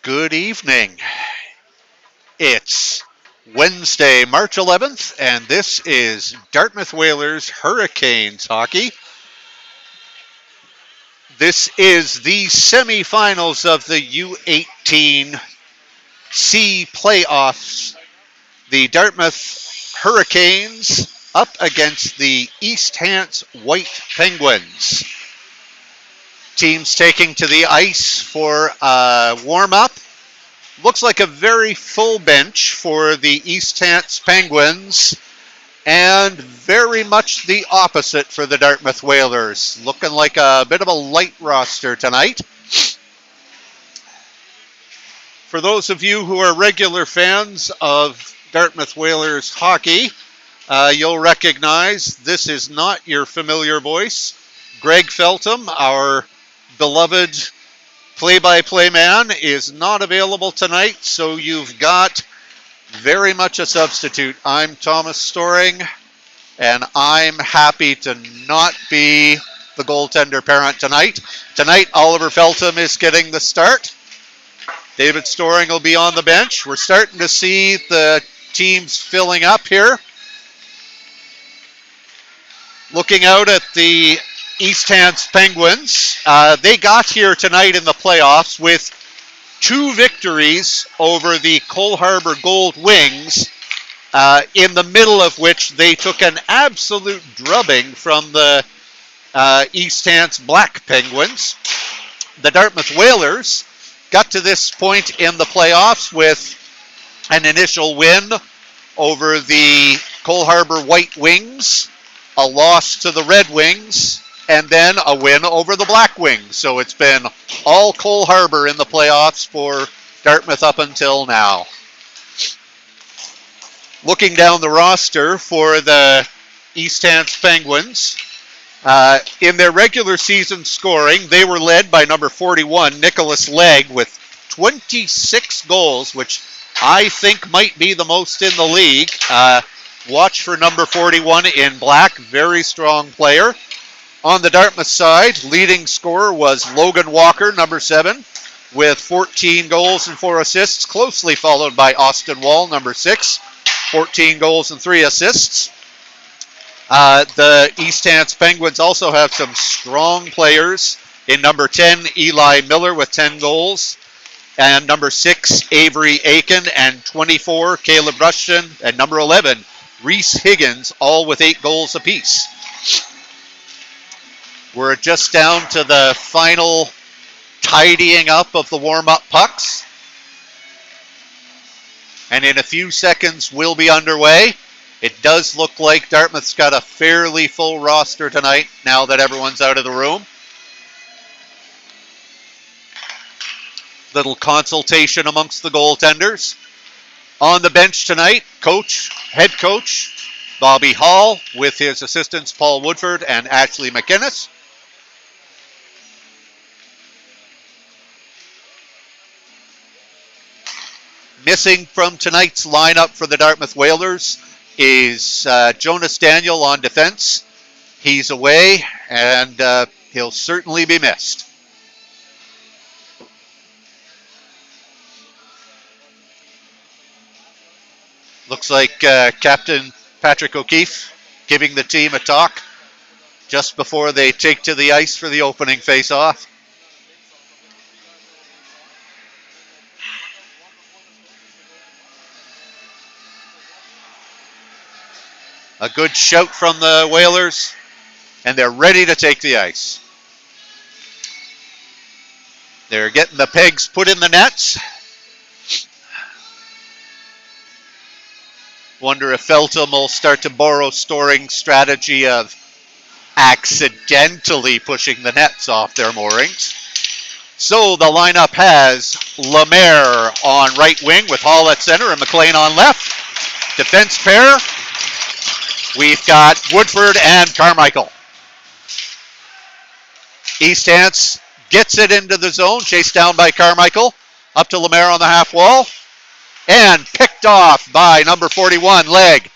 Good evening. It's Wednesday, March 11th, and this is Dartmouth Whalers Hurricanes hockey. This is the semifinals of the U18 C playoffs. The Dartmouth Hurricanes up against the East Hants White Penguins. Teams taking to the ice for a warm-up. Looks like a very full bench for the East Hants Penguins, and very much the opposite for the Dartmouth Whalers. Looking like a bit of a light roster tonight. For those of you who are regular fans of Dartmouth Whalers hockey, you'll recognize this is not your familiar voice. Greg Feltham, our beloved play-by-play man, is not available tonight, so you've got very much a substitute. I'm Thomas Storring, and I'm happy to not be the goaltender parent tonight. Tonight, Oliver Feltham is getting the start. David Storring will be on the bench. We're starting to see the teams filling up here. Looking out at the East Hants Penguins, they got here tonight in the playoffs with 2 victories over the Cole Harbour Gold Wings, in the middle of which they took an absolute drubbing from the East Hants Black Penguins. The Dartmouth Whalers got to this point in the playoffs with an initial win over the Cole Harbour White Wings, a loss to the Red Wings, and then a win over the Black Wings. So it's been all Cole Harbour in the playoffs for Dartmouth up until now. Looking down the roster for the East Hants Penguins, in their regular season scoring, they were led by number 41, Nicholas Legg, with 26 goals, which I think might be the most in the league. Watch for number 41 in black, very strong player. On the Dartmouth side, leading scorer was Logan Walker, number 7, with 14 goals and 4 assists, closely followed by Austin Wall, number 6, 14 goals and 3 assists. The East Hants Penguins also have some strong players. In number 10, Eli Miller with 10 goals, and number 6, Avery Aiken, and 24, Caleb Rushton, and number 11, Reese Higgins, all with 8 goals apiece. We're just down to the final tidying up of the warm-up pucks. And in a few seconds, we'll be underway. It does look like Dartmouth's got a fairly full roster tonight, now that everyone's out of the room. Little consultation amongst the goaltenders. On the bench tonight, head coach Bobby Hall, with his assistants Paul Woodford and Ashley McInnes. Missing from tonight's lineup for the Dartmouth Whalers is Jonas Daniel on defense. He's away, and he'll certainly be missed. Looks like Captain Patrick O'Keefe giving the team a talk just before they take to the ice for the opening face-off. A good shout from the Whalers, and they're ready to take the ice. They're getting the pegs put in the nets. Wonder if Feltham will start to borrow Storring's strategy of accidentally pushing the nets off their moorings. So the lineup has Lemaire on right wing with Hall at center and McLean on left. Defense pair, we've got Woodford and Carmichael. East Hants gets it into the zone, chased down by Carmichael. Up to Lemaire on the half wall. And picked off by number 41, Legg.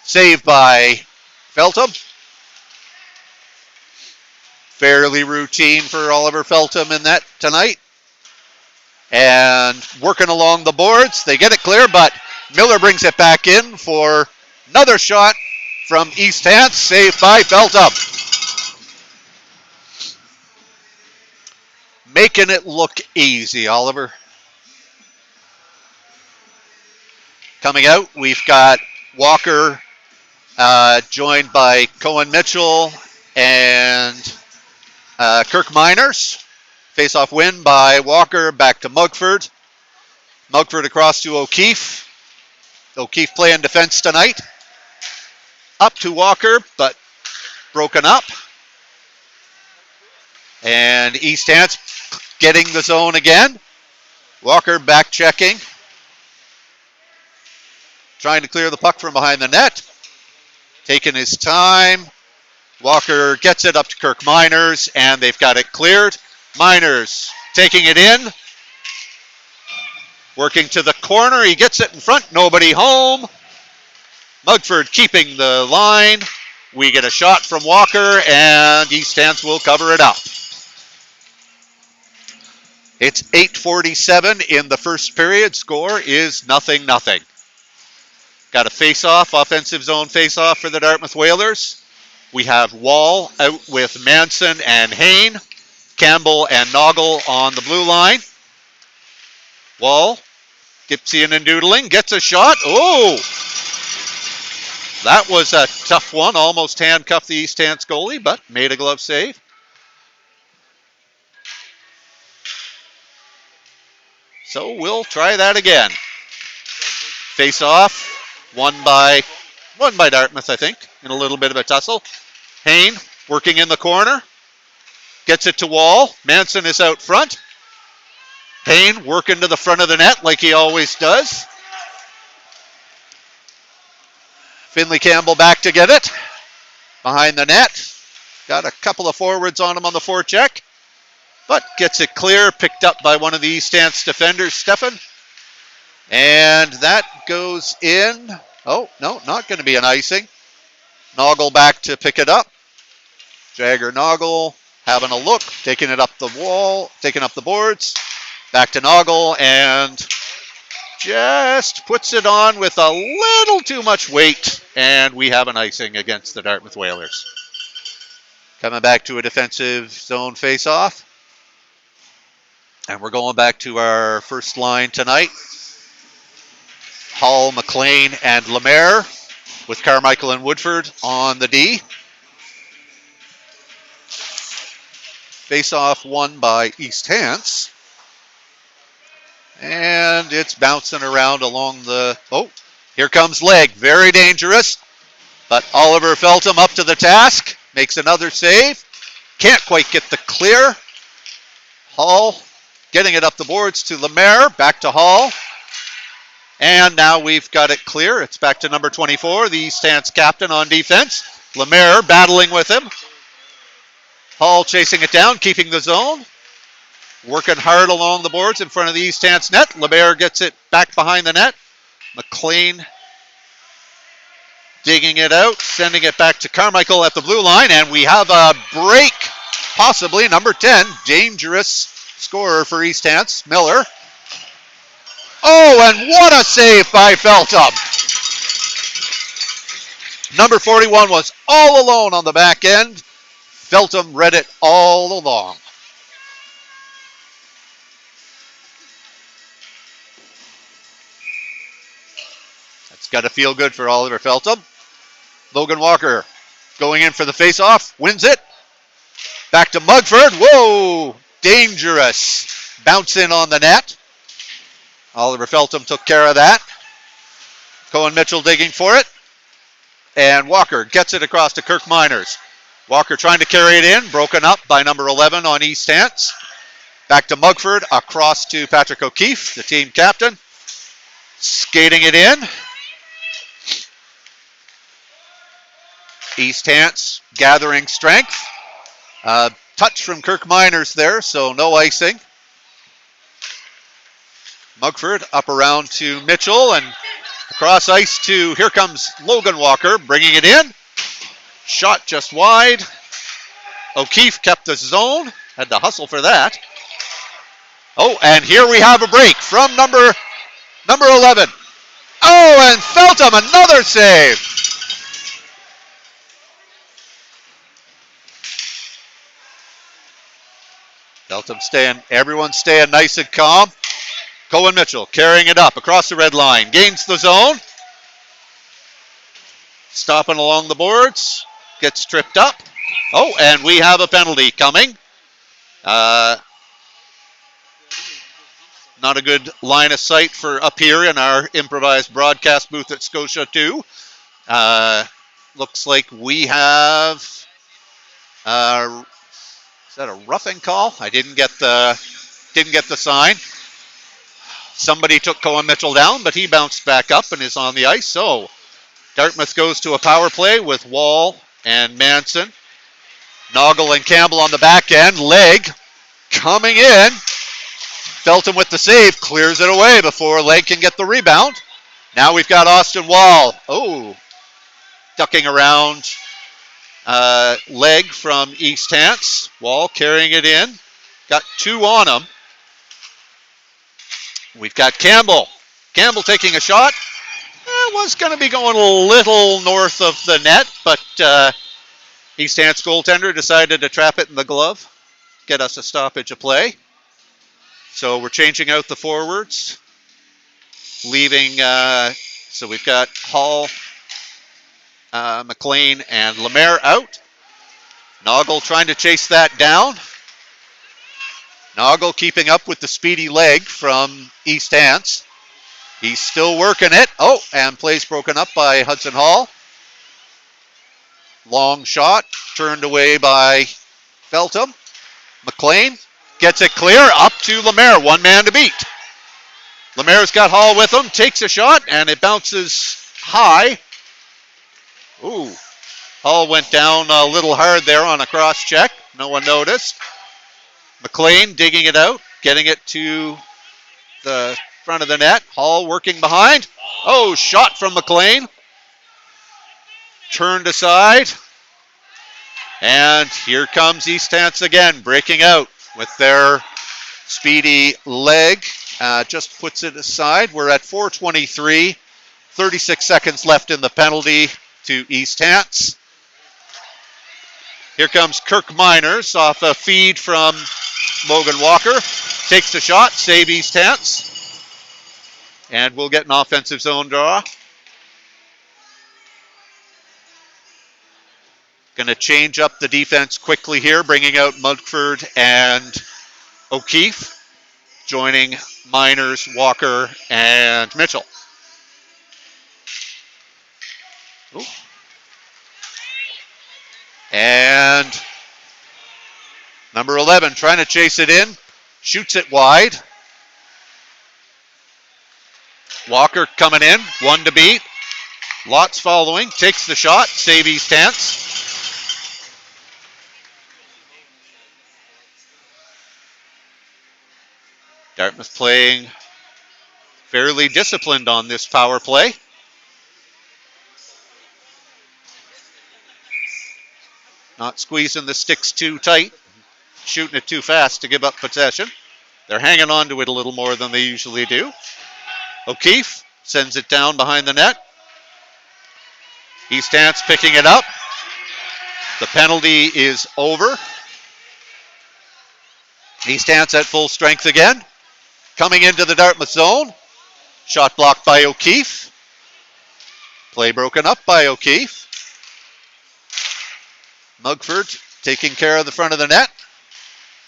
Saved by Feltham. Fairly routine for Oliver Feltham in that tonight. And working along the boards. They get it clear, but Miller brings it back in for another shot from East Hants, saved by Feltham. Making it look easy, Oliver. Coming out, we've got Walker joined by Cohen Mitchell and Kirk Miners. Face-off win by Walker, back to Mugford. Mugford across to O'Keefe. O'Keefe playing defense tonight. Up to Walker, but broken up. And East Hants getting the zone again. Walker back checking. Trying to clear the puck from behind the net. Taking his time. Walker gets it up to Kirk Miners, and they've got it cleared. Miners taking it in. Working to the corner. He gets it in front. Nobody home. Mugford keeping the line. We get a shot from Walker, and East Hants will cover it up. It's 8:47 in the first period. Score is 0-0. Got a face-off, offensive zone face-off for the Dartmouth Whalers. We have Wall out with Manson and Hain. Campbell and Noggle on the blue line. Wall, Gipsy and Doodling, gets a shot. Oh! That was a tough one. Almost handcuffed the East Hants goalie, but made a glove save. So we'll try that again. Face-off, won by Dartmouth, I think, in a little bit of a tussle. Hain working in the corner. Gets it to Wall. Manson is out front. Hain working to the front of the net like he always does. Finley Campbell back to get it. Behind the net. Got a couple of forwards on him on the forecheck. But gets it clear. Picked up by one of the East Hants defenders, Stefan. And that goes in. Oh, no, not going to be an icing. Noggle back to pick it up. Jagger Noggle having a look, taking it up the wall, taking up the boards. Back to Noggle, and just puts it on with a little too much weight, and we have an icing against the Dartmouth Whalers. Coming back to a defensive zone face-off. And we're going back to our first line tonight. Hall, McLean, and Lemaire, with Carmichael and Woodford on the D. Face-off won by East Hants. And it's bouncing around along the... Oh, here comes Legg. Very dangerous. But Oliver Feltham up to the task. Makes another save. Can't quite get the clear. Hall getting it up the boards to Lemaire. Back to Hall. And now we've got it clear. It's back to number 24, the East Hants captain on defense. Lemaire battling with him. Hall chasing it down, keeping the zone. Working hard along the boards in front of the East Hants net. Lemaire gets it back behind the net. McLean digging it out, sending it back to Carmichael at the blue line. And we have a break, possibly number 10. Dangerous scorer for East Hants, Miller. Oh, and what a save by Feltham. Number 41 was all alone on the back end. Feltham read it all along. That's got to feel good for Oliver Feltham. Logan Walker going in for the face-off, wins it. Back to Mugford. Whoa, dangerous. Bounce in on the net. Oliver Feltham took care of that. Cohen Mitchell digging for it. And Walker gets it across to Kirk Miners. Walker trying to carry it in, broken up by number 11 on East Hants. Back to Mugford, across to Patrick O'Keefe, the team captain. Skating it in. East Hants gathering strength. Touch from Kirk Miners there, so no icing. Mugford up around to Mitchell and across ice to, here comes Logan Walker, bringing it in. Shot just wide. O'Keefe kept the zone, had to hustle for that. Oh, and here we have a break from number 11. Oh, and Feltham, another save. Feltham everyone's staying nice and calm. Cohen Mitchell carrying it up across the red line. Gains the zone. Stopping along the boards. Gets tripped up. Oh, and we have a penalty coming. Not a good line of sight for up here in our improvised broadcast booth at Scotia 2. Looks like we have, is that a roughing call? I didn't get the sign. Somebody took Cohen Mitchell down, but he bounced back up and is on the ice. So Dartmouth goes to a power play with Wall and Manson. Noggle and Campbell on the back end. Legg coming in. Feltham with the save, clears it away before Legg can get the rebound. Now we've got Austin Wall. Oh, ducking around Legg from East Hants. Wall carrying it in. Got two on him. We've got Campbell. Campbell taking a shot. Was going to be going a little north of the net, but East Hants goaltender decided to trap it in the glove. Get us a stoppage of play. So we're changing out the forwards. Leaving, so we've got Hall, McLean, and Lemaire out. Noggle trying to chase that down. Noggle keeping up with the speedy Legg from East Hants. He's still working it. Oh, and plays broken up by Hudson Hall. Long shot, turned away by Feltham. McLean gets it clear, up to Lemaire, one man to beat. Lemaire's got Hall with him, takes a shot, and it bounces high. Ooh, Hall went down a little hard there on a cross check. No one noticed. McLean digging it out, getting it to the front of the net. Hall working behind. Oh, shot from McLean. Turned aside. And here comes East Hants again, breaking out with their speedy Legg. Just puts it aside. We're at 4:23. 36 seconds left in the penalty to East Hants. Here comes Kirk Miners off a feed from Logan Walker. Takes the shot, save East Hants. And we'll get an offensive zone draw. Going to change up the defense quickly here, bringing out Mugford and O'Keefe, joining Miners, Walker, and Mitchell. Ooh. And number 11 trying to chase it in, shoots it wide. Walker coming in, one to beat. Lots following, takes the shot, save East Hants. Dartmouth playing fairly disciplined on this power play. Not squeezing the sticks too tight, shooting it too fast to give up possession. They're hanging on to it a little more than they usually do. O'Keefe sends it down behind the net. East Hants picking it up. The penalty is over. East Hants at full strength again. Coming into the Dartmouth zone. Shot blocked by O'Keefe. Play broken up by O'Keefe. Mugford taking care of the front of the net.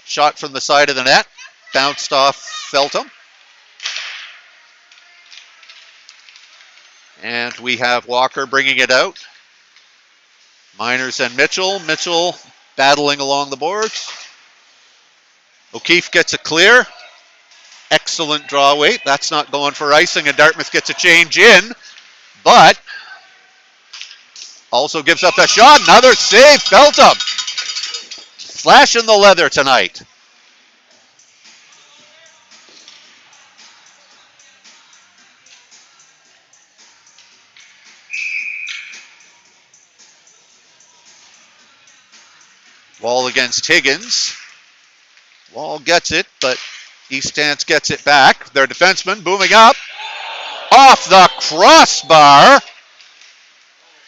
Shot from the side of the net. Bounced off Feltham. And we have Walker bringing it out. Miners and Mitchell. Mitchell battling along the boards. O'Keefe gets a clear. Excellent draw weight. That's not going for icing, and Dartmouth gets a change in. But also gives up a shot. Another save. Feltham. Flashing the leather tonight. Wall against Higgins. Wall gets it, but East Stance gets it back. Their defenseman booming up. Off the crossbar.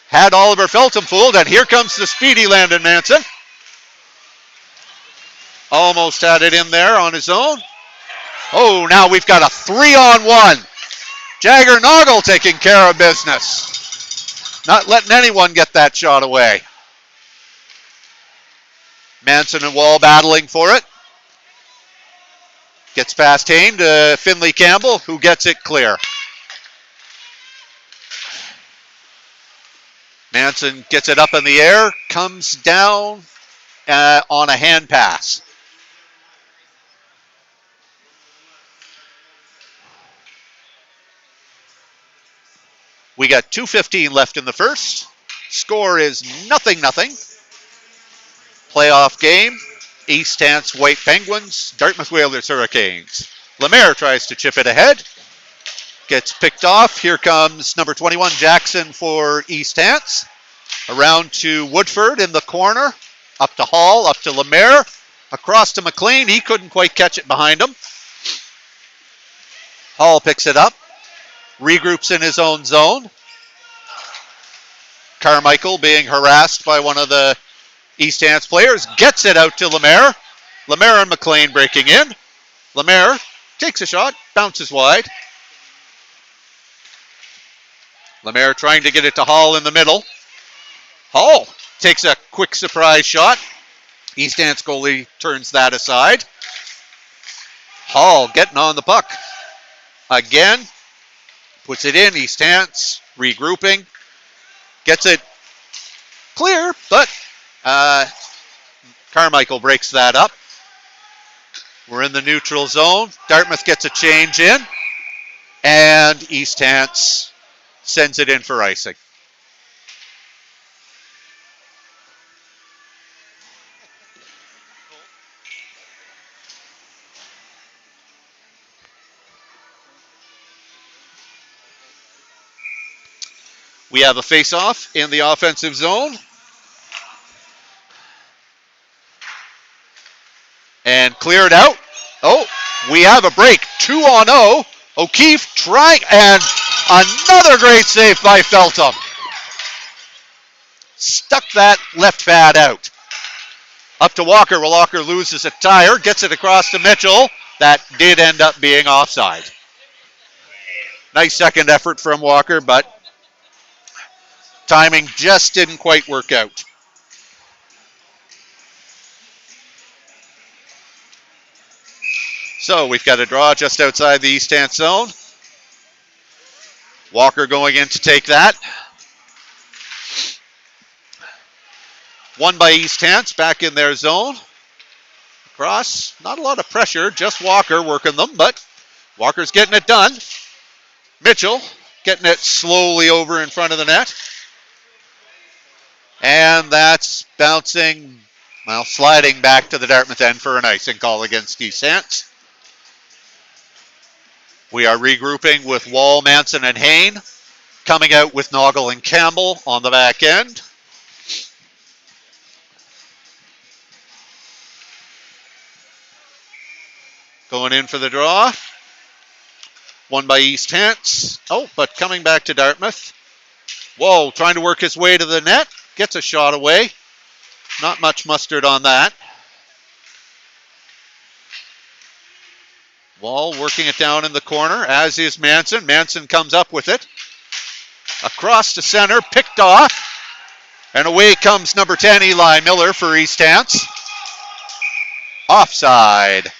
Had Oliver Feltham fooled, and here comes the speedy Landon Manson. Almost had it in there on his own. Oh, now we've got a 3-on-1. Jagger Noggle taking care of business. Not letting anyone get that shot away. Manson and Wall battling for it. Gets past Hain to Finley Campbell, who gets it clear. Manson gets it up in the air, comes down on a hand pass. We got 2:15 left in the first. Score is 0-0. Playoff game. East Stance White Penguins, Dartmouth Whalers Hurricanes. Lemaire tries to chip it ahead. Gets picked off. Here comes number 21, Jackson for East Stance. Around to Woodford in the corner. Up to Hall, up to Lemaire. Across to McLean. He couldn't quite catch it behind him. Hall picks it up. Regroups in his own zone. Carmichael being harassed by one of the East Stance players. Gets it out to Lemaire. Lemaire and McLean breaking in. Lemaire takes a shot. Bounces wide. Lemaire trying to get it to Hall in the middle. Hall takes a quick surprise shot. East Stance goalie turns that aside. Hall getting on the puck. Again. Puts it in. East Stance regrouping. Gets it clear, but Carmichael breaks that up. We're in the neutral zone. Dartmouth gets a change in. And East Stance sends it in for icing. We have a face-off in the offensive zone. And cleared out. Oh, we have a break. 2-on-0. O'Keefe trying, and another great save by Feltham. Stuck that left pad out. Up to Walker. Walker loses a tire, gets it across to Mitchell. That did end up being offside. Nice second effort from Walker, but timing just didn't quite work out. So we've got a draw just outside the East Stance zone. Walker going in to take that. Won by East Stance, back in their zone. Across, not a lot of pressure, just Walker working them, but Walker's getting it done. Mitchell getting it slowly over in front of the net. And that's bouncing, well, sliding back to the Dartmouth end for an icing call against East Stance. We are regrouping with Wall, Manson, and Hain. Coming out with Noggle and Campbell on the back end. Going in for the draw. Won by East Stance. Oh, but coming back to Dartmouth. Whoa, trying to work his way to the net. Gets a shot away. Not much mustard on that. Wall working it down in the corner, as is Manson. Manson comes up with it. Across to center, picked off. And away comes number 10, Eli Miller for East Stance. Offside.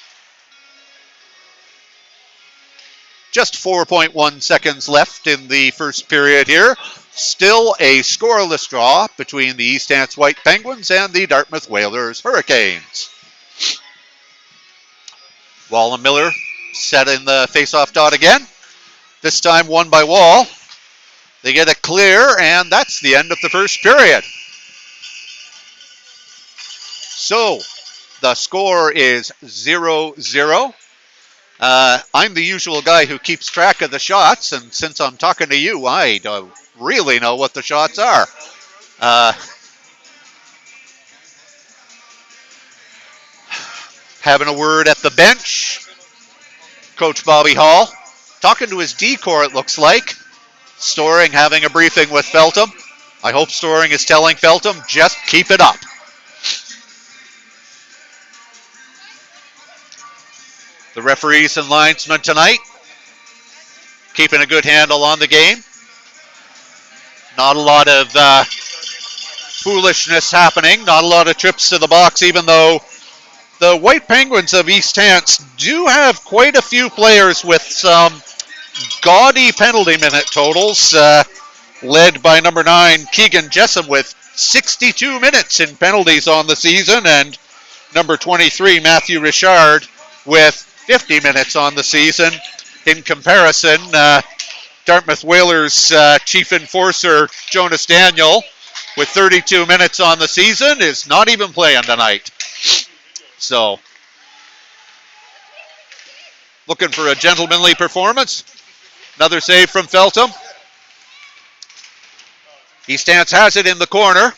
Just 4.1 seconds left in the first period here. Still a scoreless draw between the East Stance White Penguins and the Dartmouth Whalers Hurricanes. Wall and Miller set in the face-off dot again. This time won by Wall. They get a clear, and that's the end of the first period. So, the score is 0-0. I'm the usual guy who keeps track of the shots, and since I'm talking to you, I don't really know what the shots are. Having a word at the bench. Coach Bobby Hall talking to his D-corps, it looks like. Storring having a briefing with Feltham. I hope Storring is telling Feltham, just keep it up. The referees and linesmen tonight keeping a good handle on the game. Not a lot of foolishness happening. Not a lot of trips to the box, even though the White Penguins of East Hants do have quite a few players with some gaudy penalty minute totals, led by number 9, Keegan Jessam, with 62 minutes in penalties on the season, and number 23, Matthew Richard, with 50 minutes on the season. In comparison, Dartmouth Whalers chief enforcer Jonas Daniel, with 32 minutes on the season, is not even playing tonight. So, looking for a gentlemanly performance. Another save from Feltham. East Hants has it in the corner.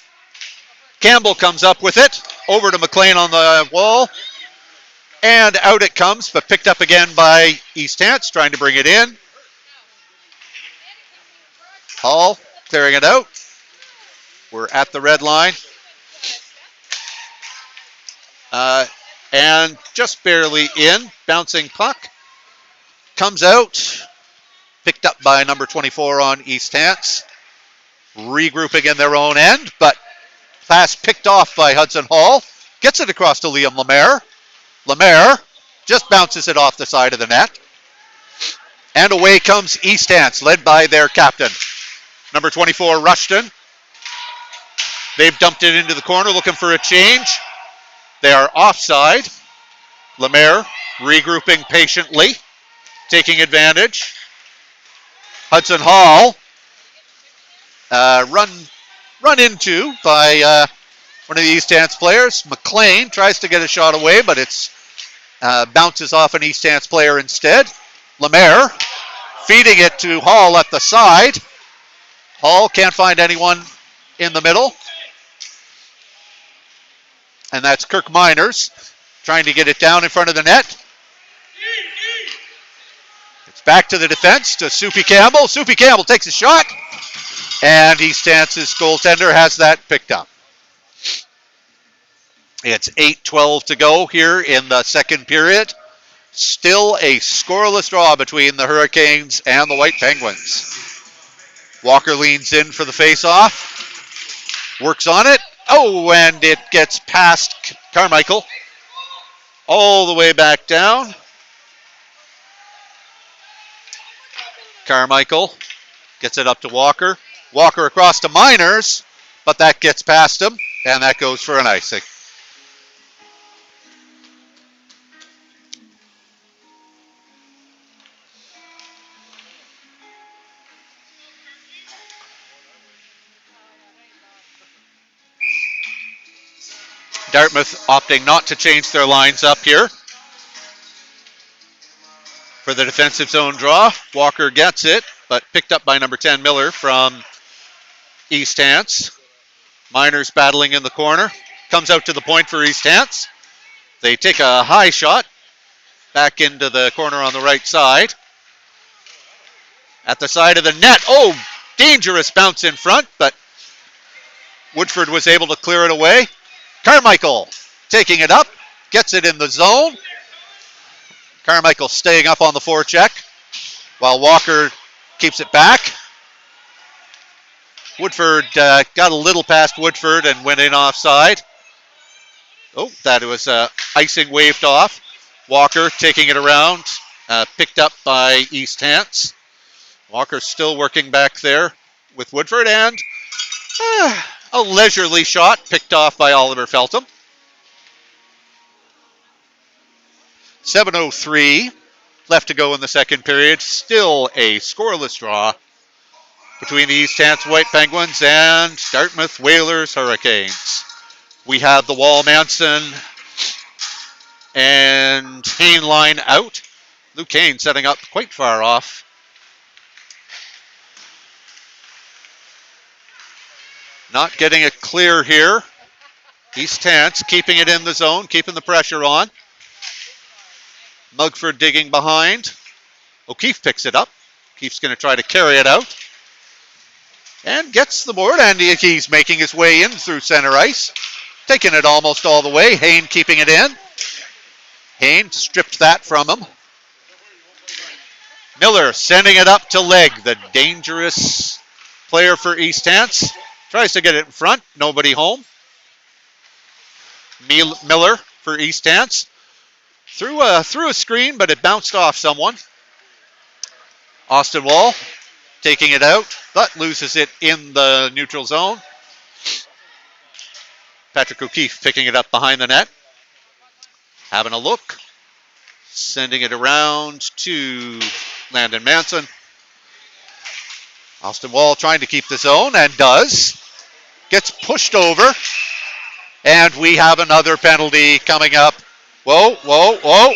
Campbell comes up with it. Over to McLean on the wall. And out it comes, but picked up again by East Hants, trying to bring it in. Hall clearing it out. We're at the red line. And just barely in. Bouncing puck. Comes out. Picked up by number 24 on East Hants. Regrouping in their own end, but pass picked off by Hudson Hall. Gets it across to Liam Lemaire. Lemaire just bounces it off the side of the net. And away comes East Hants, led by their captain, number 24, Rushton. They've dumped it into the corner, looking for a change. They are offside. Lemaire regrouping patiently, taking advantage. Hudson Hall run into by one of the East Hants players. McLean tries to get a shot away, but it's bounces off an East Hants player instead. Lemaire feeding it to Hall at the side. Hall can't find anyone in the middle. And that's Kirk Miners trying to get it down in front of the net. It's back to the defense to Soupy Campbell. Soupy Campbell takes a shot. And East Hants' goaltender has that picked up. It's 8:12 to go here in the second period. Still a scoreless draw between the Hurricanes and the White Penguins. Walker leans in for the face-off. Works on it. Oh, and it gets past Carmichael. All the way back down. Carmichael gets it up to Walker. Walker across to Miners, but that gets past him, and that goes for an icing. Dartmouth opting not to change their lines up here. For the defensive zone draw, Walker gets it, but picked up by number 10, Miller from East Hants. Miners battling in the corner. Comes out to the point for East Hants. They take a high shot back into the corner on the right side. At the side of the net. Oh, dangerous bounce in front, but Woodford was able to clear it away. Carmichael taking it up, gets it in the zone. Carmichael staying up on the forecheck while Walker keeps it back. Woodford got a little past Woodford and went in offside. Oh, that was icing waved off. Walker taking it around, picked up by East Hants. Walker still working back there with Woodford, and a leisurely shot picked off by Oliver Feltham. 7:03 left to go in the second period. Still a scoreless draw between the East Hants White Penguins and Dartmouth Whalers Hurricanes. We have the Wall Manson and Kane line out. Luke Kane setting up quite far off. Not getting it clear here. East Hants keeping it in the zone, keeping the pressure on. Mugford digging behind. O'Keefe picks it up. O'Keefe's going to try to carry it out. And gets the board, and he's making his way in through center ice. Taking it almost all the way. Hayne keeping it in. Hayne stripped that from him. Miller sending it up to Legg, the dangerous player for East Hants. Tries to get it in front. Nobody home. Miller for East Hants. Threw a screen, but it bounced off someone. Austin Wall taking it out, but loses it in the neutral zone. Patrick O'Keefe picking it up behind the net. Having a look. Sending it around to Landon Manson. Austin Wall trying to keep the zone, and does. Gets pushed over. And we have another penalty coming up. Whoa, whoa, whoa.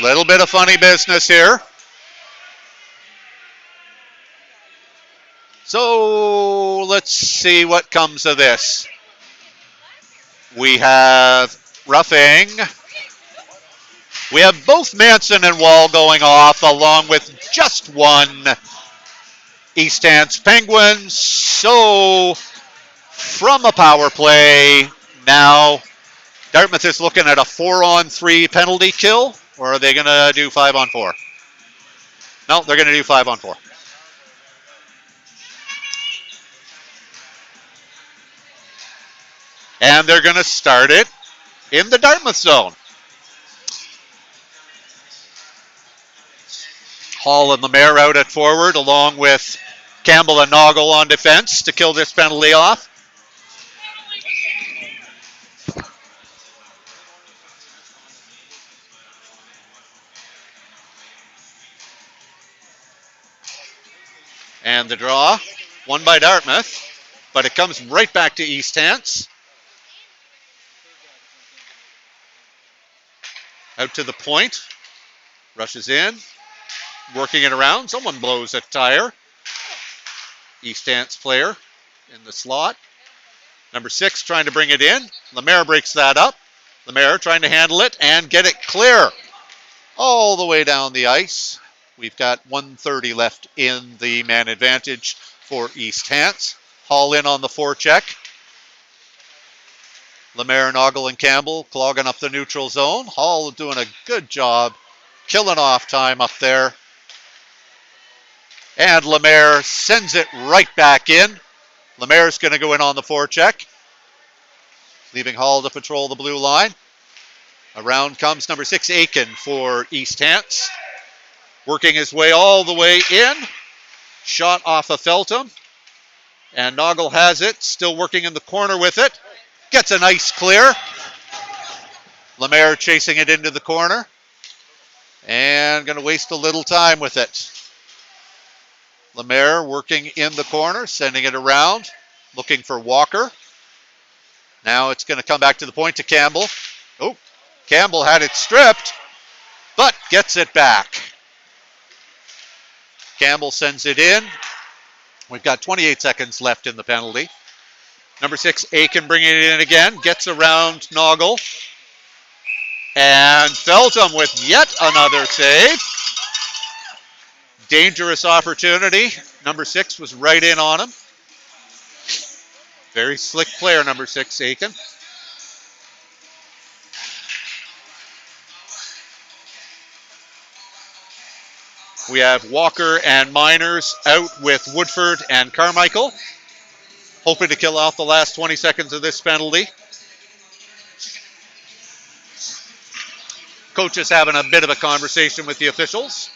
Little bit of funny business here. So let's see what comes of this. We have roughing. We have both Manson and Wall going off, along with just one East Hants Penguin. So from a power play, now Dartmouth is looking at a 4-on-3 penalty kill, or are they going to do 5-on-4? No, they're going to do 5-on-4. And they're going to start it in the Dartmouth zone. Hall and Lemaire out at forward, along with Campbell and Noggle on defense to kill this penalty off. And the draw, won by Dartmouth, but it comes right back to East Hants. Out to the point, rushes in, working it around. Someone blows a tire. East Hants player in the slot. Number 6 trying to bring it in. Lemaire breaks that up. Lemaire trying to handle it and get it clear all the way down the ice. We've got 1:30 left in the man advantage for East Hants. Hall in on the forecheck. Lemaire, Noggle, and Campbell clogging up the neutral zone. Hall doing a good job killing off time up there. And Lemaire sends it right back in. Lemaire's going to go in on the forecheck, leaving Hall to patrol the blue line. Around comes number 6, Aiken for East Hants. Working his way all the way in. Shot off of Feltham. And Noggle has it, still working in the corner with it. Gets a nice clear. Lemaire chasing it into the corner. And going to waste a little time with it. Lemaire working in the corner, sending it around, looking for Walker. Now it's going to come back to the point to Campbell. Oh, Campbell had it stripped, but gets it back. Campbell sends it in. We've got 28 seconds left in the penalty. Number 6, Aiken bringing it in again, gets around Noggle. And Feltham with yet another save. Dangerous opportunity. Number 6 was right in on him. Very slick player, number 6, Aiken. We have Walker and Miners out with Woodford and Carmichael, hoping to kill off the last 20 seconds of this penalty. Coach is having a bit of a conversation with the officials.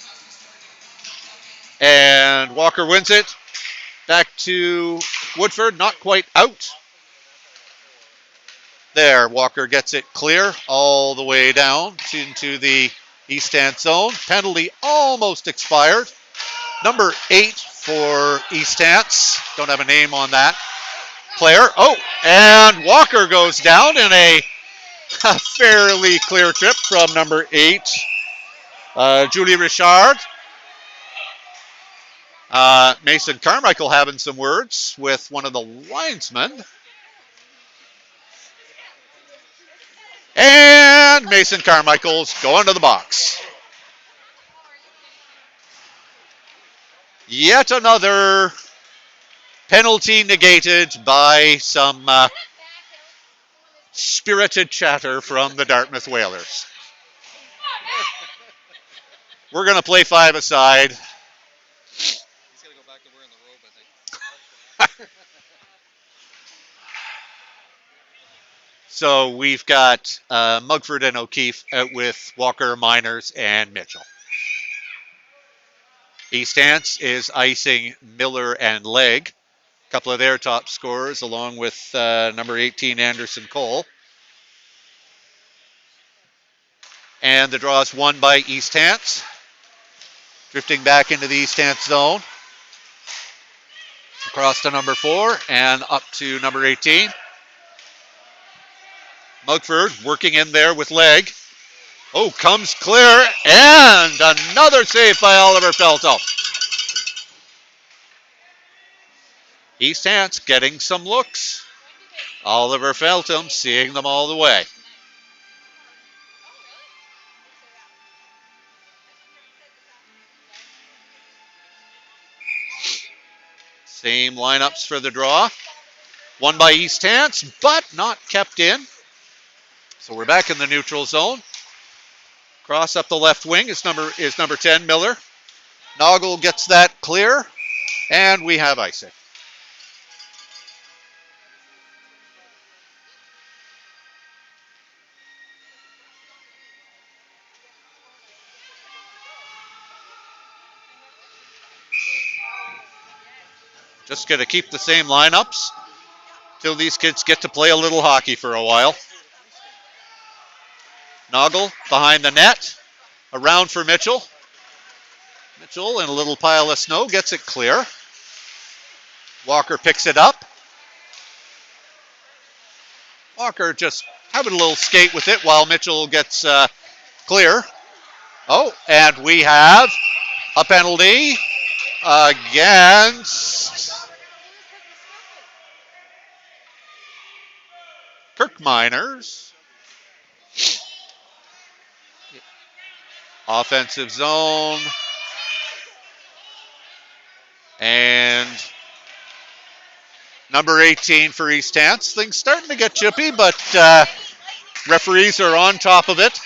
And Walker wins it. Back to Woodford, not quite out. There, Walker gets it clear all the way down into the East Hants zone. Penalty almost expired. Number 8 for East Hants. Don't have a name on that player. Oh, and Walker goes down in a fairly clear trip from number 8, Julie Richard. Mason Carmichael having some words with one of the linesmen. And Mason Carmichael's going to the box. Yet another penalty negated by some spirited chatter from the Dartmouth Whalers. We're going to play 5-a-side. He's going to go back to wearing the robe, I think. So we've got Mugford and O'Keefe out with Walker, Miners, and Mitchell. East Hants is icing Miller and Legg, a couple of their top scorers, along with number 18, Anderson Cole. And the draw is won by East Hants. Drifting back into the East Hants zone. Across to number 4 and up to number 18. Mugford working in there with Legg. Oh, comes clear, and another save by Oliver Felto. East Hants getting some looks. Oliver Feltham seeing them all the way. Same lineups for the draw. Won by East Hants, but not kept in. So we're back in the neutral zone. Cross up the left wing is number 10, Miller. Noggle gets that clear, and we have icing. Just going to keep the same lineups till these kids get to play a little hockey for a while. Noggle behind the net. Around for Mitchell. Mitchell in a little pile of snow gets it clear. Walker picks it up. Walker just having a little skate with it while Mitchell gets clear. Oh, and we have a penalty against Kirk Miners. Offensive zone. And number 18 for East Hants. Things starting to get chippy, but referees are on top of it.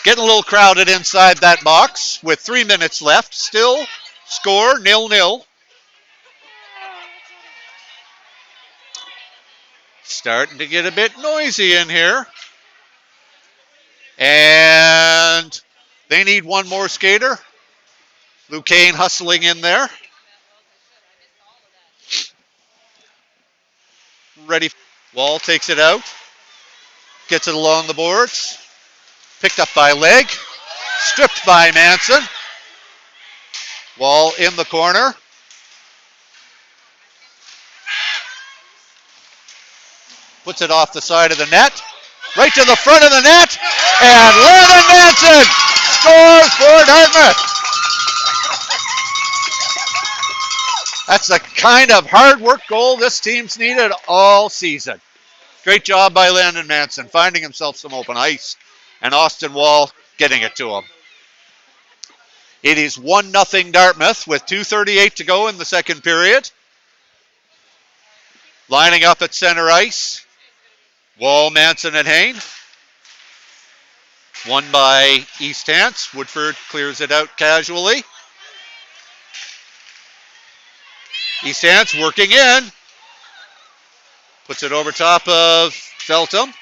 Getting a little crowded inside that box with 3 minutes left. Still score 0-0. Starting to get a bit noisy in here. And they need one more skater. Luke Kane hustling in there. Ready. Wall takes it out. Gets it along the boards. Picked up by Legg. Stripped by Manson. Wall in the corner. Puts it off the side of the net. Right to the front of the net. And Lennon Manson scores for Dartmouth. That's the kind of hard work goal this team's needed all season. Great job by Landon Manson, finding himself some open ice, and Austin Wall getting it to him. It is 1-0 Dartmouth with 2:38 to go in the second period. Lining up at center ice, Wall, Manson, and Hain. Won by East Hants. Woodford clears it out casually. East Hants working in. Puts it over top of Feltham.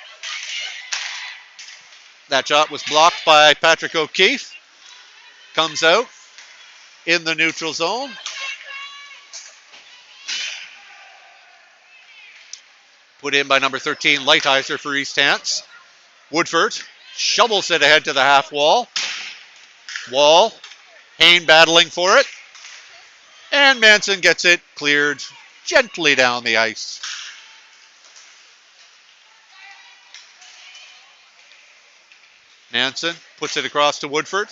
That shot was blocked by Patrick O'Keefe. Comes out in the neutral zone. Put in by number 13, Lighthizer for East Hants. Woodford shovels it ahead to the half wall. Wall, Hain battling for it. And Manson gets it cleared gently down the ice. Manson puts it across to Woodford.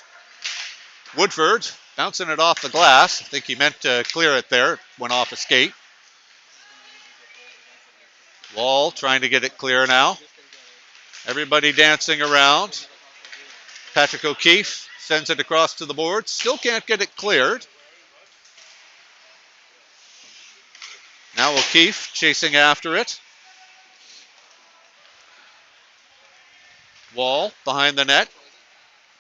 Woodford bouncing it off the glass. I think he meant to clear it there. Went off a skate. Wall trying to get it clear now. Everybody dancing around. Patrick O'Keefe Sends it across to the board. Still can't get it cleared. Now O'Keefe chasing after it. Wall behind the net.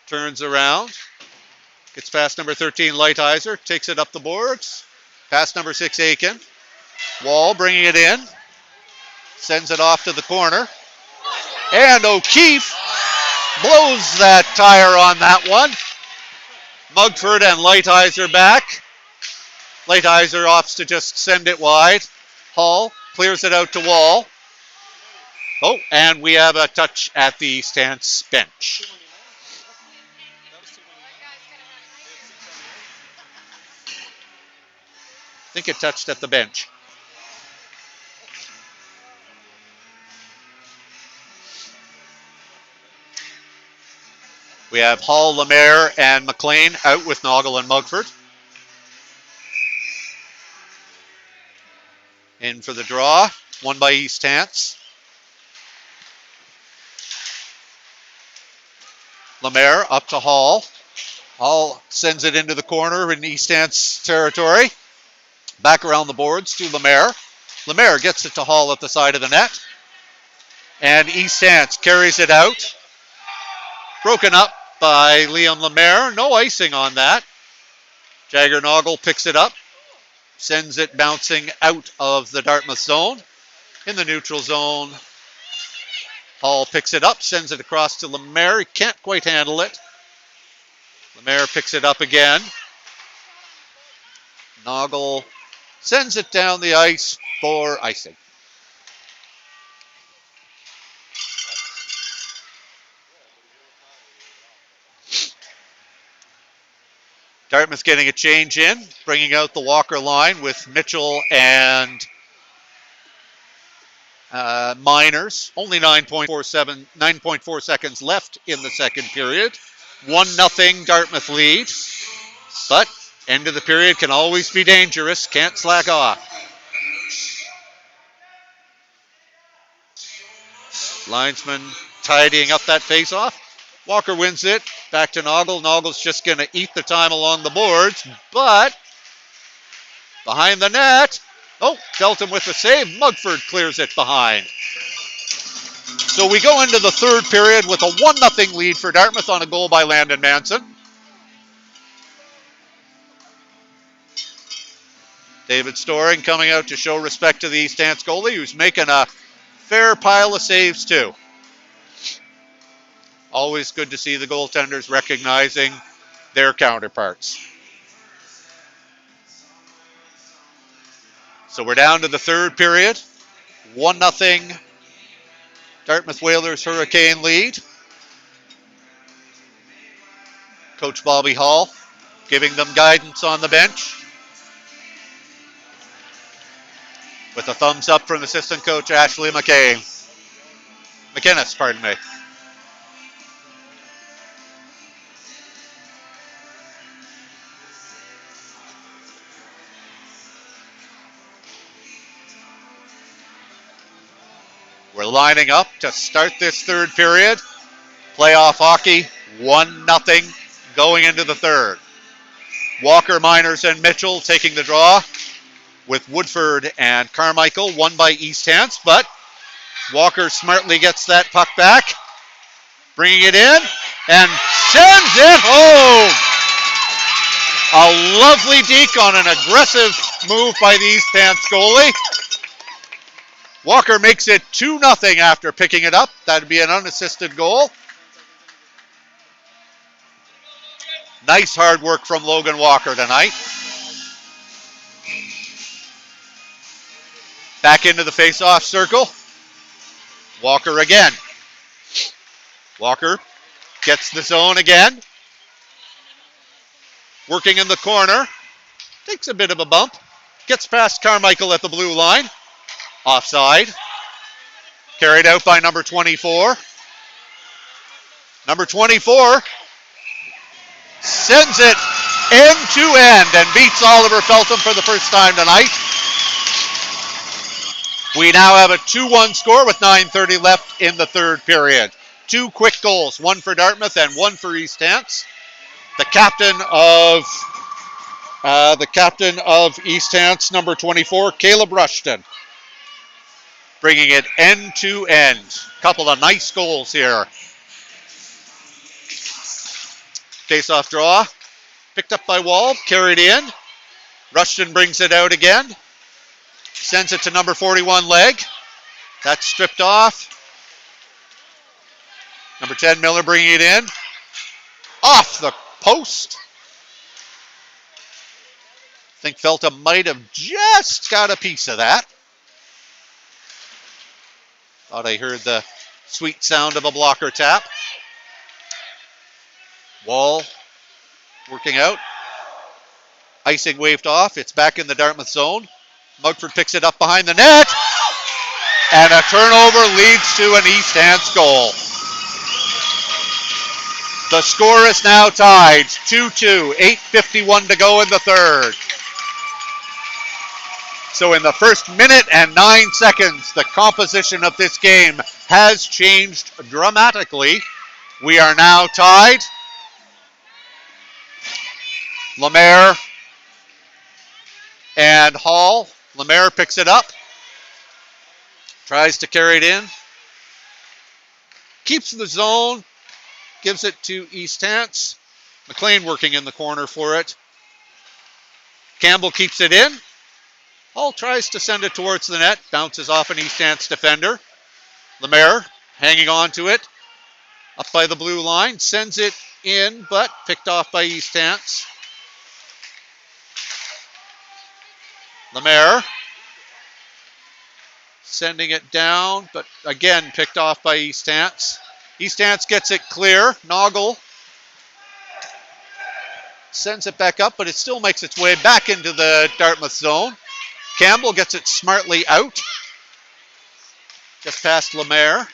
Turns around. Gets past number 13, Lighthizer. Takes it up the boards. Past number 6, Aiken. Wall bringing it in. Sends it off to the corner. And O'Keefe blows that tire on that one. Mugford and Lighthizer back. Lighthizer opts to just send it wide. Hall clears it out to Wall. Oh, and we have a touch at the stance bench. I think it touched at the bench. We have Hall, Lemaire, and McLean out with Noggle and Mugford. In for the draw, won by East Hants. Lemaire up to Hall. Hall sends it into the corner in East Hants territory. Back around the boards to Lemaire. Lemaire gets it to Hall at the side of the net. And East Hants carries it out. Broken up by Liam Lemaire. No icing on that. Jagger Noggle picks it up. Sends it bouncing out of the Dartmouth zone. In the neutral zone, Hall picks it up, sends it across to Lemaire. He can't quite handle it. Lemaire picks it up again. Noggle sends it down the ice for icing. Dartmouth getting a change in, bringing out the Walker line with Mitchell and Miners. Only 9.4 seconds left in the second period. 1-0 Dartmouth lead. But end of the period can always be dangerous. Can't slack off. Linesman tidying up that face-off. Walker wins it. Back to Noggle. Noggle's just going to eat the time along the boards. But behind the net. Oh, dealt him with the save. Mugford clears it behind. So we go into the third period with a 1-0 lead for Dartmouth on a goal by Landon Manson. David Storring coming out to show respect to the East Hants goalie, who's making a fair pile of saves too. Always good to see the goaltenders recognizing their counterparts. So we're down to the third period. 1-0 Dartmouth Whalers Hurricane lead. Coach Bobby Hall giving them guidance on the bench. With a thumbs up from assistant coach Ashley McInnes, pardon me. We're lining up to start this third period. Playoff hockey, 1-0 going into the third. Walker, Miners, and Mitchell taking the draw with Woodford and Carmichael, won by East Hants, but Walker smartly gets that puck back, bringing it in, and sends it home. A lovely deke on an aggressive move by the East Hants goalie. Walker makes it 2-0 after picking it up. That'd be an unassisted goal. Nice hard work from Logan Walker tonight. Back into the face-off circle. Walker again. Walker gets the zone again. Working in the corner. Takes a bit of a bump. Gets past Carmichael at the blue line. Offside. Carried out by number 24. Number 24 sends it end to end and beats Oliver Feltham for the first time tonight. We now have a 2-1 score with 9:30 left in the third period. Two quick goals, one for Dartmouth and one for East Hants. The captain of East Hants, number 24, Caleb Rushton, bringing it end to end. Couple of nice goals here. Face-off draw, picked up by Wall, carried in. Rushton brings it out again. Sends it to number 41, Leg. That's stripped off. Number 10, Miller bringing it in. Off the post. I think Felta might have just got a piece of that. Thought I heard the sweet sound of a blocker tap. Wall working out. Icing waved off. It's back in the Dartmouth zone. Mugford picks it up behind the net. And a turnover leads to an East Hants goal. The score is now tied, 2-2, 8:51 to go in the third. So in the first minute and 9 seconds, the composition of this game has changed dramatically. We are now tied. Lemaire and Hall. Lemaire picks it up. Tries to carry it in. Keeps the zone. Gives it to East Hants. McLean working in the corner for it. Campbell keeps it in. Hall tries to send it towards the net. Bounces off an East Hants defender. Lemaire hanging on to it. Up by the blue line. Sends it in, but picked off by East Hants. Lemaire sending it down, but again picked off by East Hants. East Hants gets it clear. Noggle sends it back up, but it still makes its way back into the Dartmouth zone. Campbell gets it smartly out. Just past Lemaire.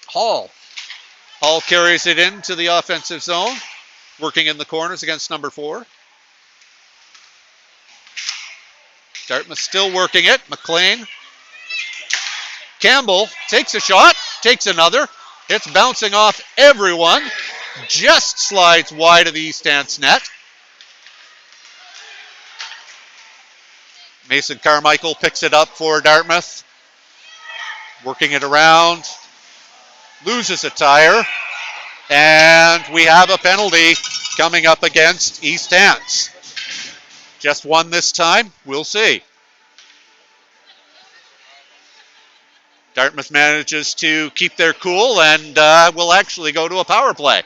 Hall carries it into the offensive zone, working in the corners against number 4. Dartmouth still working it. McLean. Campbell takes a shot, takes another. It's bouncing off everyone. Just slides wide of the East Hants net. Mason Carmichael picks it up for Dartmouth. Working it around. Loses a tire. And we have a penalty coming up against East Hants. Just one this time. We'll see. Dartmouth manages to keep their cool and will actually go to a power play.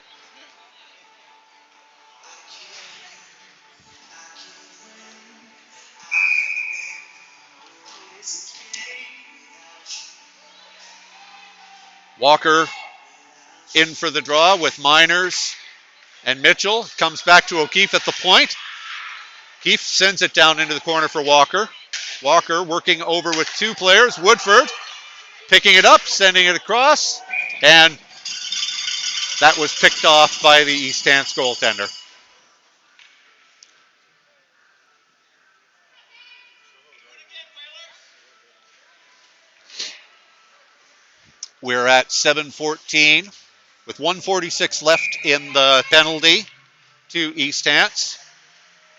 Walker in for the draw with Miners and Mitchell. Comes back to O'Keefe at the point. Keefe sends it down into the corner for Walker. Walker working over with 2 players. Woodford picking it up, sending it across, and that was picked off by the East Hants goaltender. We're at 7:14 with 1:46 left in the penalty to East Hants.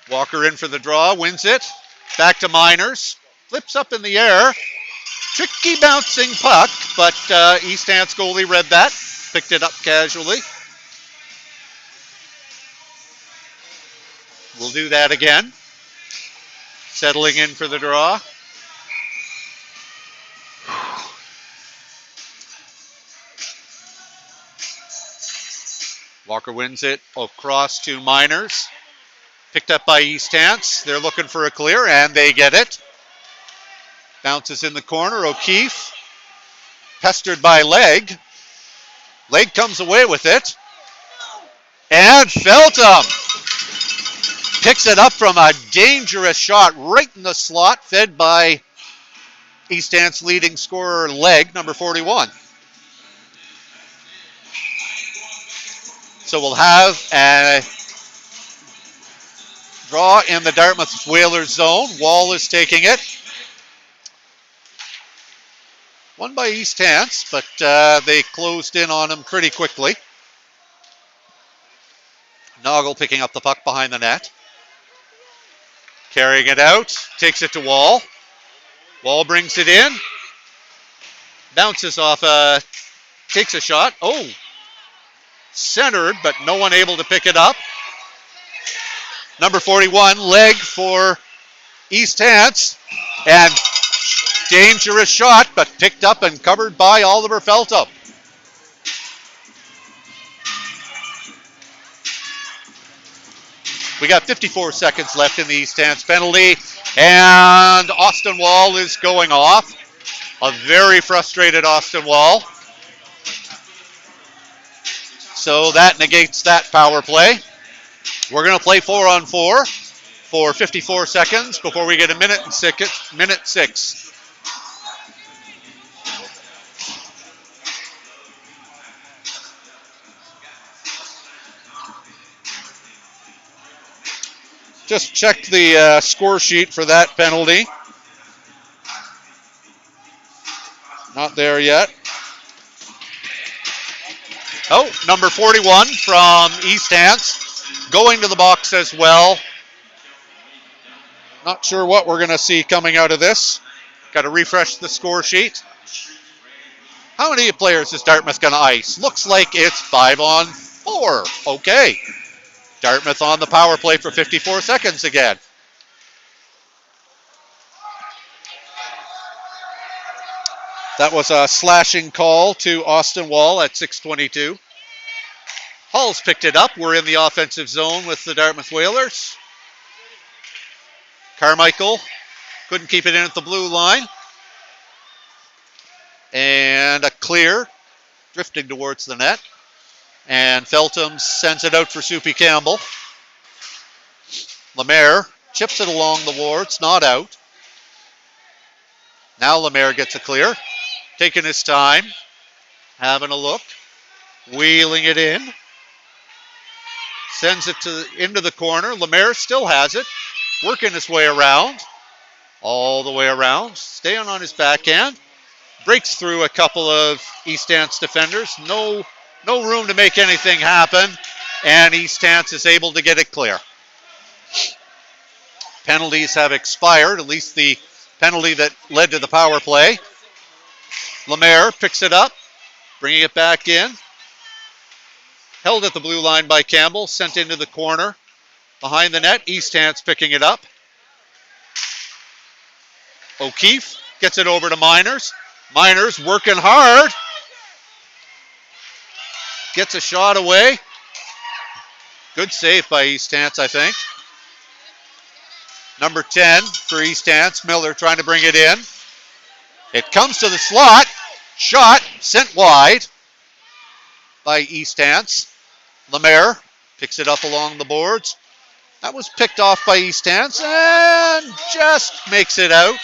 Walker in for the draw, wins it. Back to Miners. Flips up in the air. Tricky bouncing puck, but East Hants goalie read that. Picked it up casually. We'll do that again. Settling in for the draw. Walker wins it across to Miners. Picked up by East Hants. They're looking for a clear, and they get it. Bounces in the corner. O'Keefe. Pestered by Leg. Leg comes away with it. And Feltham picks it up from a dangerous shot right in the slot, fed by East Hants leading scorer Leg, number 41. So we'll have a draw in the Dartmouth Whalers zone. Wall is taking it. Won by East Hants, but they closed in on him pretty quickly. Noggle picking up the puck behind the net. Carrying it out. Takes it to Wall. Wall brings it in. Bounces off takes a shot. Oh! Centered, but no one able to pick it up. Number 41, leg for East Hants. And dangerous shot, but picked up and covered by Oliver Feltham. We got 54 seconds left in the East Hants penalty, and Austin Wall is going off. A very frustrated Austin Wall. So that negates that power play. We're going to play 4-on-4 for 54 seconds before we get a minute 6. Just check the score sheet for that penalty. Not there yet. Oh, number 41 from East Hants going to the box as well. Not sure what we're going to see coming out of this. Got to refresh the score sheet. How many players is Dartmouth going to ice? Looks like it's 5-on-4. Okay. Dartmouth on the power play for 54 seconds again. That was a slashing call to Austin Wall at 6:22. Hall's picked it up. We're in the offensive zone with the Dartmouth Whalers. Carmichael couldn't keep it in at the blue line. And a clear, drifting towards the net. And Feltham sends it out for Soupy Campbell. Lemaire chips it along the boards, not out. Now Lemaire gets a clear. Taking his time, having a look, wheeling it in. Sends it into the corner. Lemaire still has it, working his way around. All the way around, staying on his backhand. Breaks through a couple of East Hants defenders. No room to make anything happen, and East Hants is able to get it clear. Penalties have expired, at least the penalty that led to the power play. Lemaire picks it up, bringing it back in. Held at the blue line by Campbell, sent into the corner. Behind the net, East Hants picking it up. O'Keefe gets it over to Miners. Miners working hard. Gets a shot away. Good save by East Hants, I think. Number 10 for East Hants. Miller trying to bring it in. It comes to the slot. Shot sent wide by East Hants. Lemaire picks it up along the boards. That was picked off by East Hants and just makes it out.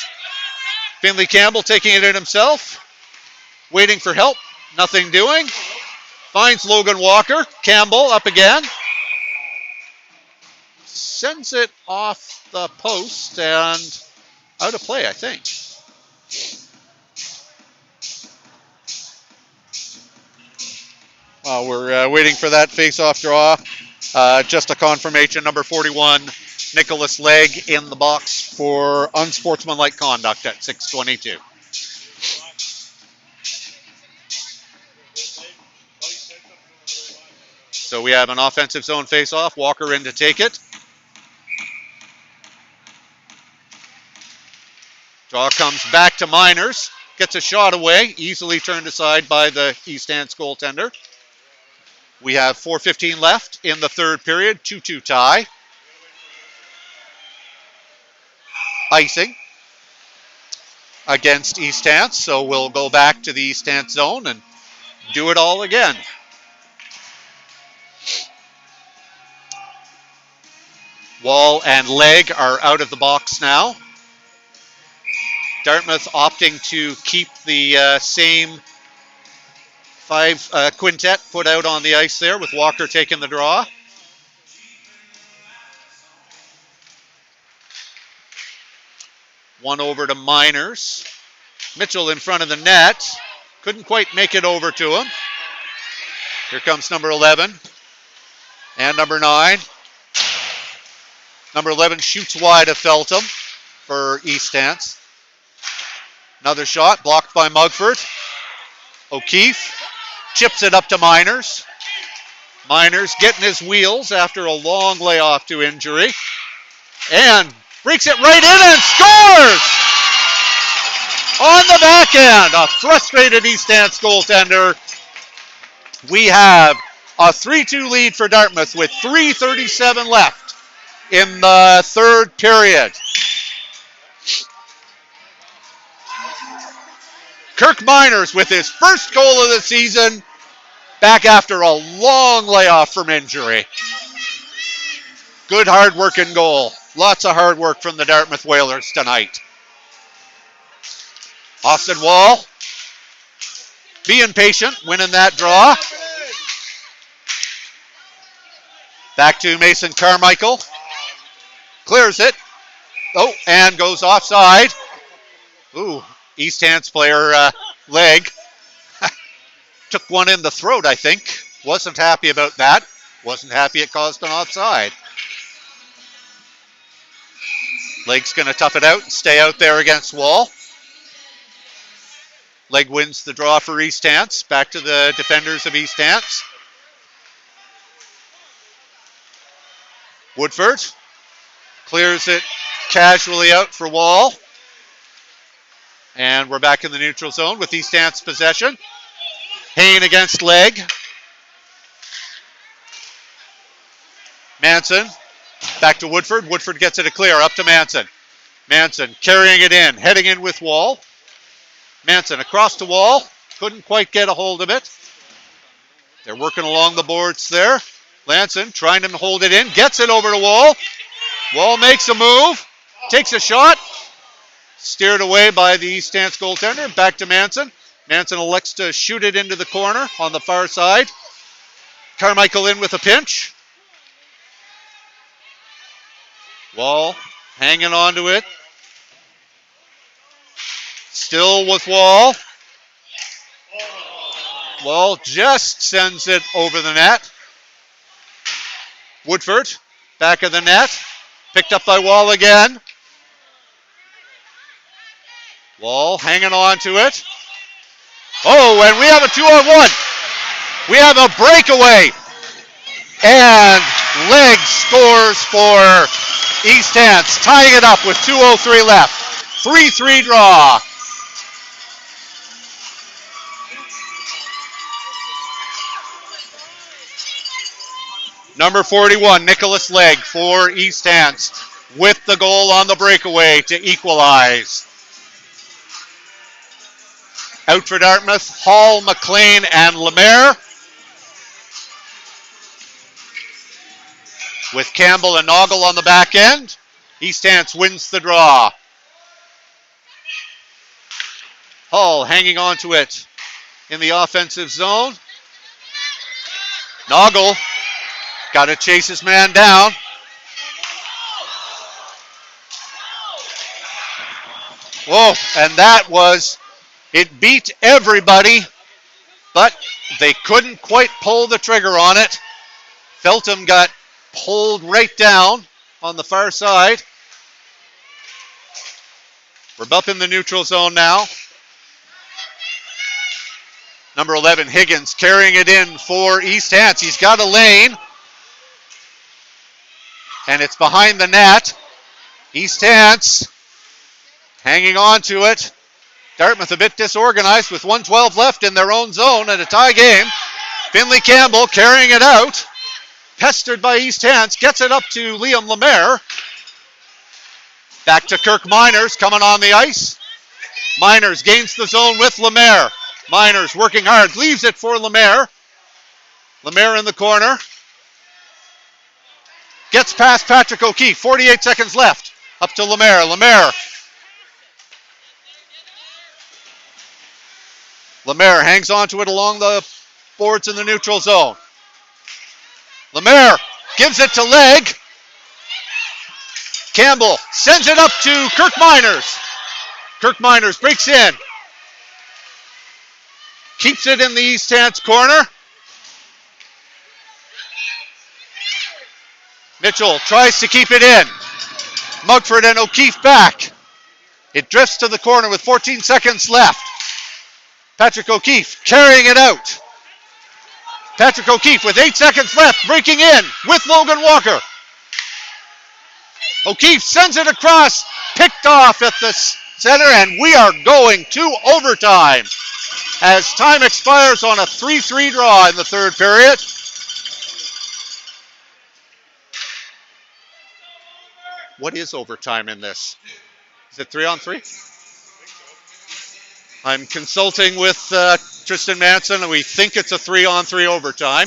Finley Campbell taking it in himself. Waiting for help. Nothing doing. Finds Logan Walker. Campbell up again. Sends it off the post and out of play, I think. While we're waiting for that face-off draw, just a confirmation, number 41, Nicholas Legg in the box for unsportsmanlike conduct at 6:22. So we have an offensive zone face-off. Walker in to take it. Draw comes back to Miners. Gets a shot away. Easily turned aside by the East Hants goaltender. We have 4:15 left in the third period. 2-2 tie. Icing against East Hants. So we'll go back to the East Hants zone and do it all again. Wall and Legg are out of the box now. Dartmouth opting to keep the same five quintet put out on the ice there with Walker taking the draw. One over to Miners. Mitchell in front of the net. Couldn't quite make it over to him. Here comes number 11. And number 9. Number 11 shoots wide of Feltham for East Hants. Another shot blocked by Mugford. O'Keefe chips it up to Miners. Miners getting his wheels after a long layoff to injury. And breaks it right in and scores! On the back end, a frustrated East Hants goaltender. We have a 3-2 lead for Dartmouth with 3:37 left in the third period. Kirk Miners with his first goal of the season, back after a long layoff from injury. Good hard-working goal. Lots of hard work from the Dartmouth Whalers tonight. Austin Wall being patient, winning that draw. Back to Mason Carmichael. Clears it. Oh, and goes offside. Ooh, East Hants player leg. Took one in the throat, I think. Wasn't happy about that. Wasn't happy it caused an offside. Leg's going to tough it out and stay out there against Wall. Leg wins the draw for East Hants. Back to the defenders of East Hants. Woodford clears it casually out for Wall. And we're back in the neutral zone with East Hants possession. Hayne against Leg. Manson back to Woodford. Woodford gets it a clear up to Manson. Manson carrying it in, heading in with Wall. Manson across to Wall. Couldn't quite get a hold of it. They're working along the boards there. Lanson trying to hold it in. Gets it over to Wall. Wall makes a move. Takes a shot. Steered away by the East Hants goaltender. Back to Manson. Manson elects to shoot it into the corner on the far side. Carmichael in with a pinch. Wall hanging on to it. Still with Wall. Wall just sends it over the net. Woodford, back of the net. Picked up by Wall again. Wall hanging on to it. Oh, and we have a 2-on-1. We have a breakaway. And Leg scores for East Hants, tying it up with 2:03 left. 3-3 draw. Number 41, Nicholas Legg for East Hants with the goal on the breakaway to equalize. Out for Dartmouth, Hall, McLean, and Lemaire. With Campbell and Noggle on the back end, East Hants wins the draw. Hall hanging on to it in the offensive zone. Noggle got to chase his man down. Whoa, and that was, it beat everybody, but they couldn't quite pull the trigger on it. Feltham got pulled right down on the far side. We're up in the neutral zone now. Number 11, Higgins, carrying it in for East Hants. He's got a lane. And it's behind the net. East Hants hanging on to it. Dartmouth a bit disorganized with 1:12 left in their own zone at a tie game. Finley Campbell carrying it out. Pestered by East Hants. Gets it up to Liam Lemaire. Back to Kirk Miners coming on the ice. Miners gains the zone with Lemaire. Miners working hard. Leaves it for Lemaire. Lemaire in the corner. Gets past Patrick O'Keefe. 48 seconds left. Up to Lemaire. Lemaire hangs on to it along the boards in the neutral zone. Lemaire gives it to Legg. Campbell sends it up to Kirk Miners. Kirk Miners breaks in. Keeps it in the East Hants corner. Mitchell tries to keep it in. Mugford and O'Keefe back. It drifts to the corner with 14 seconds left. Patrick O'Keefe carrying it out. Patrick O'Keefe with 8 seconds left, breaking in with Logan Walker. O'Keefe sends it across, picked off at the center, and we are going to overtime as time expires on a 3-3 draw in the third period. What is overtime in this? Is it 3-on-3? I'm consulting with Tristan Manson, and we think it's a 3-on-3 overtime.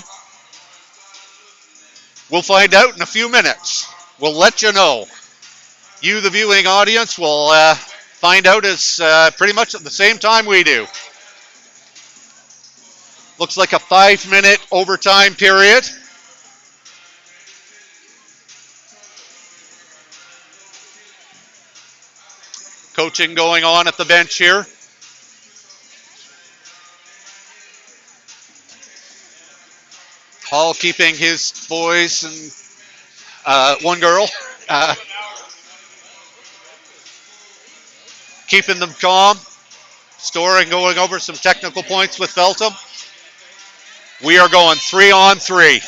We'll find out in a few minutes. We'll let you know. You, the viewing audience, will find out as pretty much at the same time we do. Looks like a 5-minute overtime period. Coaching going on at the bench here. Hall keeping his boys and one girl, keeping them calm. Storring going over some technical points with Feltham. We are going 3-on-3.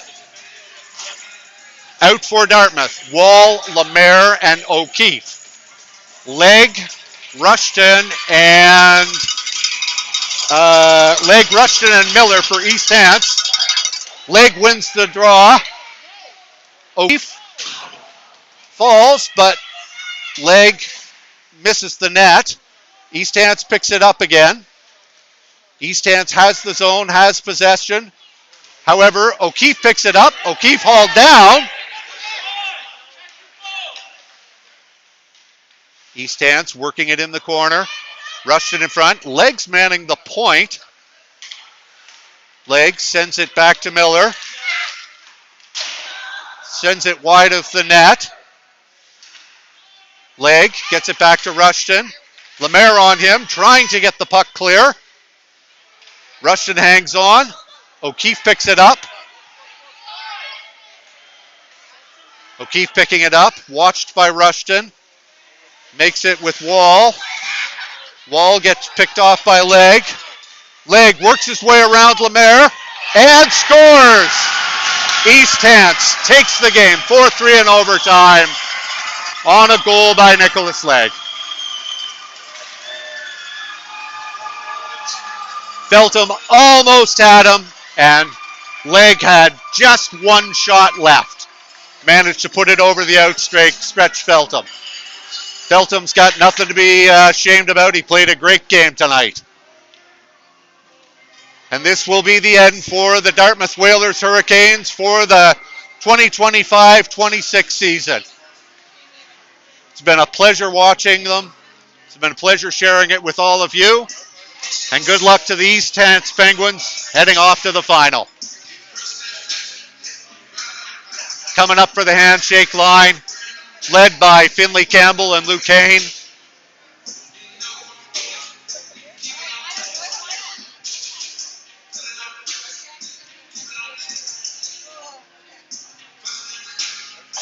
Out for Dartmouth, Wall, Lemaire, and O'Keefe. Legg, Rushton, and Miller for East Hants. Legg wins the draw. O'Keefe falls, but Legg misses the net. East Hants picks it up again. East Hants has the zone, has possession. However, O'Keefe picks it up. O'Keefe hauled down. East Hants working it in the corner. Rushton in front. Legg's manning the point. Legg sends it back to Miller. Sends it wide of the net. Legg gets it back to Rushton. Lemaire on him, trying to get the puck clear. Rushton hangs on. O'Keefe picks it up. O'Keefe picking it up, watched by Rushton. Makes it with Wall. Wall gets picked off by Legg. Legg works his way around Lemaire and scores. East Hants takes the game 4-3 in overtime on a goal by Nicholas Legg. Feltham almost had him, and Legg had just one shot left. Managed to put it over the outstretched Feltham. Feltham's got nothing to be ashamed about. He played a great game tonight. And this will be the end for the Dartmouth Whalers Hurricanes for the 2025-26 season. It's been a pleasure watching them. It's been a pleasure sharing it with all of you. And good luck to the East Hants Penguins heading off to the final. Coming up for the handshake line, led by Finley Campbell and Luke Kane.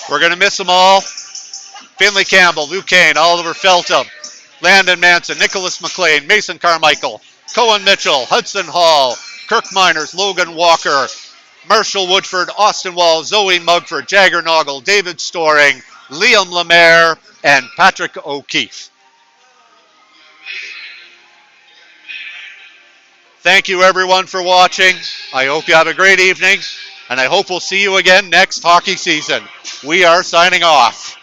We're going to miss them all. Finley Campbell, Luke Kane, Oliver Feltham, Landon Manson, Nicholas McLean, Mason Carmichael, Cohen Mitchell, Hudson Hall, Kirk Miners, Logan Walker, Marshall Woodford, Austin Wall, Zoe Mugford, Jagger Noggle, David Storring, Liam Lemaire, and Patrick O'Keefe. Thank you everyone for watching. I hope you have a great evening, and I hope we'll see you again next hockey season. We are signing off.